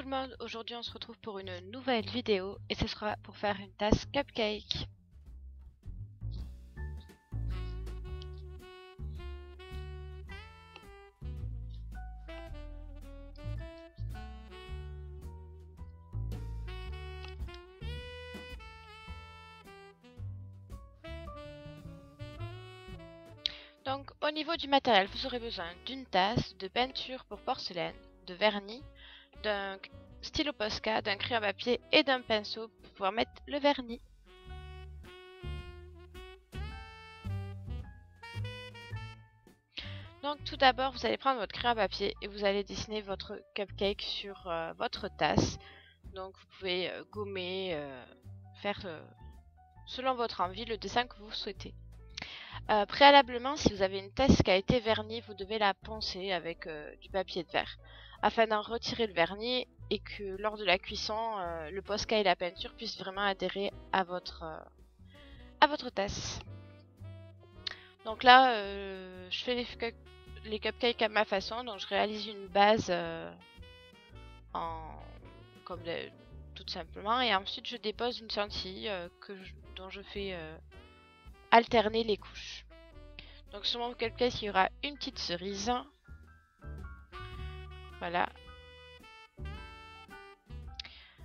le monde, aujourd'hui on se retrouve pour une nouvelle vidéo et ce sera pour faire une tasse cupcake. Donc au niveau du matériel, vous aurez besoin d'une tasse, de peinture pour porcelaine, de vernis, d'un stylo Posca, d'un crayon à papier et d'un pinceau pour pouvoir mettre le vernis. Donc tout d'abord, vous allez prendre votre crayon à papier et vous allez dessiner votre cupcake sur votre tasse. Donc vous pouvez gommer, faire selon votre envie le dessin que vous souhaitez. Préalablement, si vous avez une tasse qui a été vernie, vous devez la poncer avec du papier de verre afin d'en retirer le vernis et que lors de la cuisson, le Posca et la peinture puissent vraiment adhérer à votre tasse. Donc là, je fais les cupcakes à ma façon, donc je réalise une base tout simplement, et ensuite je dépose une chantilly dont je fais alterner les couches. Donc sur mon cupcake, il y aura une petite cerise. Voilà.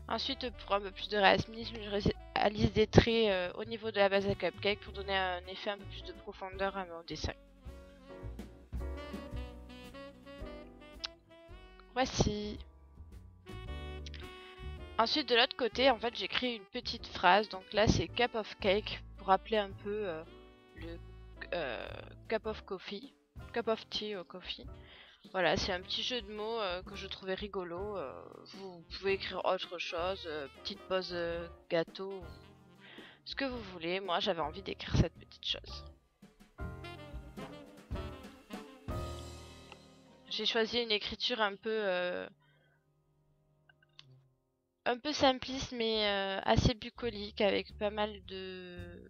Ensuite, pour un peu plus de réalisme, je réalise des traits au niveau de la base à cupcake pour donner un effet un peu plus de profondeur à mon dessin. Voici. Ensuite, de l'autre côté, en fait, j'ai créé une petite phrase. Donc là, c'est cup of cake pour rappeler un peu le cup of coffee, cup of tea ou coffee. Voilà, c'est un petit jeu de mots que je trouvais rigolo. Vous pouvez écrire autre chose, petite pause gâteau, ce que vous voulez. Moi, j'avais envie d'écrire cette petite chose. J'ai choisi une écriture un peu simpliste, mais assez bucolique, avec pas mal de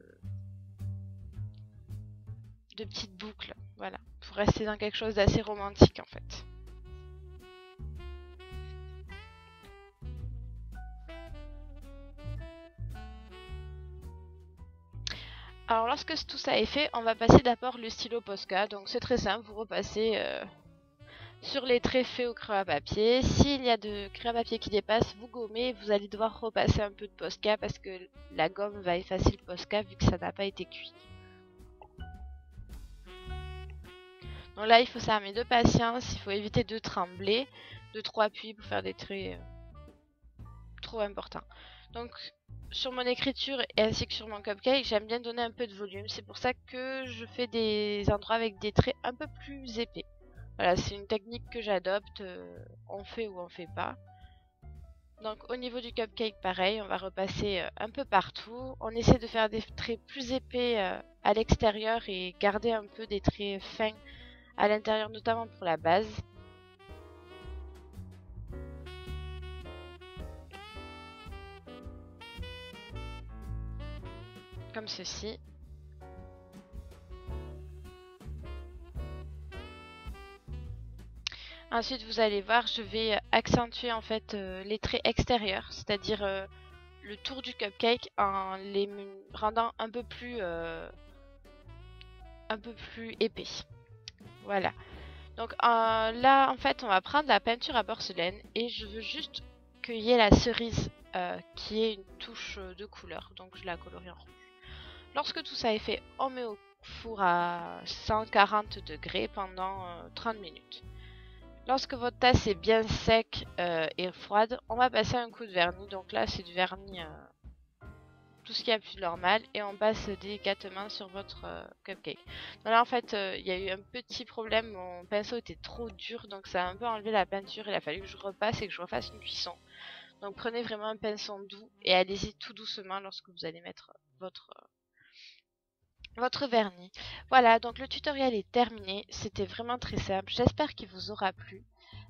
petites boucles. Voilà, pour rester dans quelque chose d'assez romantique en fait. Alors lorsque tout ça est fait, on va passer d'abord le stylo Posca. Donc c'est très simple, vous repassez sur les traits faits au crayon à papier. S'il y a de crayon à papier qui dépasse, vous gommez. Vous allez devoir repasser un peu de Posca parce que la gomme va effacer le Posca vu que ça n'a pas été cuit. Donc là, il faut s'armer de patience, il faut éviter de trembler, de trop appuyer pour faire des traits trop importants. Donc sur mon écriture et ainsi que sur mon cupcake, j'aime bien donner un peu de volume. C'est pour ça que je fais des endroits avec des traits un peu plus épais. Voilà, c'est une technique que j'adopte, on fait ou on fait pas. Donc au niveau du cupcake, pareil, on va repasser un peu partout. On essaie de faire des traits plus épais à l'extérieur et garder un peu des traits fins à l'intérieur, notamment pour la base. Comme ceci. Ensuite, vous allez voir, je vais accentuer en fait les traits extérieurs, c'est-à-dire le tour du cupcake en les rendant un peu plus épais. Voilà. Donc là, en fait, on va prendre la peinture à porcelaine et je veux juste qu'il y ait la cerise qui ait une touche de couleur. Donc je la colorie en rouge. Lorsque tout ça est fait, on met au four à 140 degrés pendant 30 minutes. Lorsque votre tasse est bien sec et froide, on va passer un coup de vernis. Donc là, c'est du vernis, tout ce qui est plus normal, et on passe délicatement sur votre cupcake. Donc là, en fait, il y a eu un petit problème. Mon pinceau était trop dur, donc ça a un peu enlevé la peinture. Il a fallu que je repasse et que je refasse une cuisson. Donc prenez vraiment un pinceau doux et allez-y tout doucement lorsque vous allez mettre votre vernis. Voilà, donc le tutoriel est terminé. C'était vraiment très simple. J'espère qu'il vous aura plu.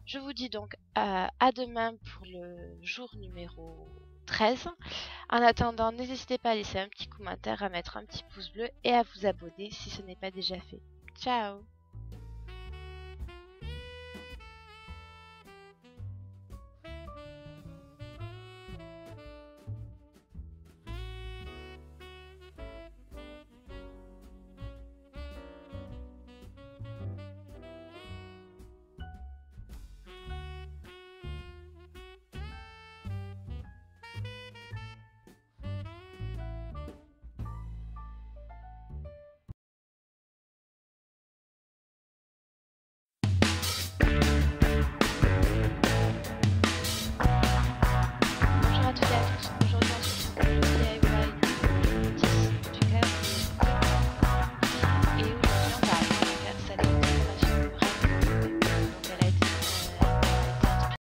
Je vous dis donc à demain pour le jour numéro 13. En attendant, n'hésitez pas à laisser un petit commentaire, à mettre un petit pouce bleu et à vous abonner si ce n'est pas déjà fait. Ciao!